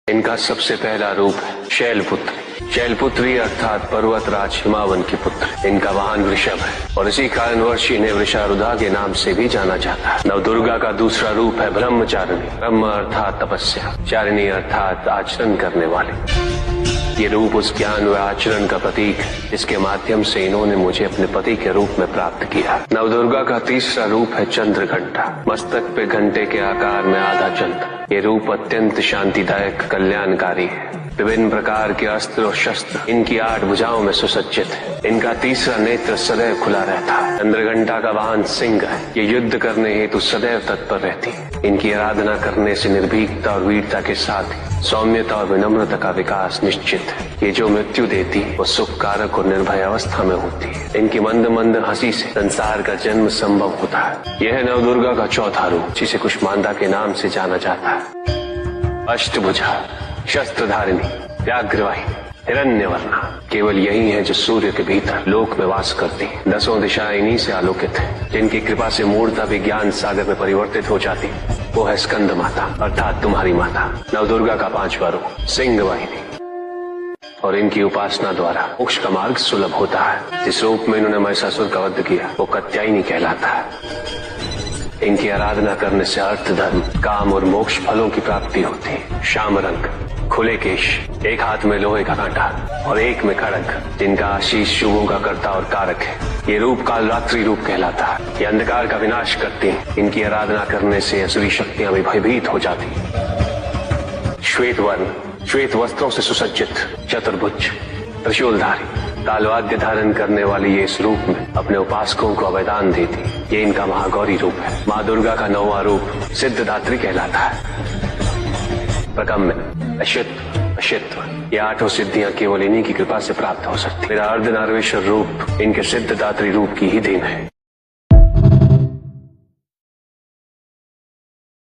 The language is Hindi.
इनका सबसे पहला रूप है शैलपुत्री। शैलपुत्री अर्थात पर्वतराज हिमावन की पुत्र। इनका वाहन वृषभ है और इसी कारणवश इन्हें वृषारुधा के नाम से भी जाना जाता है। नवदुर्गा का दूसरा रूप है ब्रह्मचारिणी। ब्रह्म अर्थात तपस्या, चारिणी अर्थात आचरण करने वाले। ये रूप उस ज्ञान व आचरण का प्रतीक है जिसके माध्यम से इन्होंने मुझे अपने पति के रूप में प्राप्त किया। नवदुर्गा का तीसरा रूप है चंद्रघंटा। मस्तक पे घंटे के आकार में आधा चंद्र। ये रूप अत्यंत शांतिदायक कल्याणकारी है। विभिन्न प्रकार के अस्त्र और शस्त्र इनकी 8 भुजाओं में सुसज्जित है। इनका तीसरा नेत्र सदैव खुला रहता है। चंद्रघंटा का वाहन सिंह है। ये युद्ध करने हेतु सदैव तत्पर रहती है। इनकी आराधना करने से निर्भीकता और वीरता के साथ ही सौम्यता और विनम्रता का विकास निश्चित है। ये जो मृत्यु देती है वो सुख कारक और निर्भय अवस्था में होती है। इनकी मंद मंद हंसी से संसार का जन्म संभव होता है। यह है नवदुर्गा का चौथा रूप जिसे कुष्मांडा के नाम से जाना जाता है। अष्टभुजा, शस्त्रधारिणी, व्याघ्रवाहिनी, हिरण्यवर्णा। केवल यही है जो सूर्य के भीतर लोक में वास करती है। 10 दिशाएं इन्हीं से आलोकित है। जिनकी कृपा से मूर्ता भी ज्ञान सागर में परिवर्तित हो जाती वो है स्कंद माता अर्थात तुम्हारी माता। नवदुर्गा का 5वां रूप सिंह वाहिनी और इनकी उपासना द्वारा मोक्ष का मार्ग सुलभ होता है। जिस रूप में इन्होंने महिषासुर का वध किया वो कात्यायनी कहलाता है। इनकी आराधना करने से अर्थ, धर्म, काम और मोक्ष फलों की प्राप्ति होती है। श्याम रंग, खुले केश, एक हाथ में लोहे का कांटा और एक में खड़ग, जिनका आशीष शुभों का कर्ता और कारक है। ये रूप काल रात्रि रूप कहलाता है। ये अंधकार का विनाश करती है। इनकी आराधना करने से असुरी शक्तियां भी भयभीत हो जाती है। श्वेत वर्ण, श्वेत वस्त्रों से सुसज्जित, चतुर्भुज, त्रिशूलधारी, तालवाद्य धारण करने वाली ये इस रूप में अपने उपासकों को अभयदान देती। ये इनका महागौरी रूप है। माँ दुर्गा का 9वां रूप सिद्धदात्री कहलाता है। प्रकम्य, अश्वित्व, अशित्व, ये 8 सिद्धियां केवल इन्हीं की कृपा से प्राप्त हो सकती। मेरा अर्धनारीश्वर रूप इनके सिद्धदात्री रूप की ही देन है।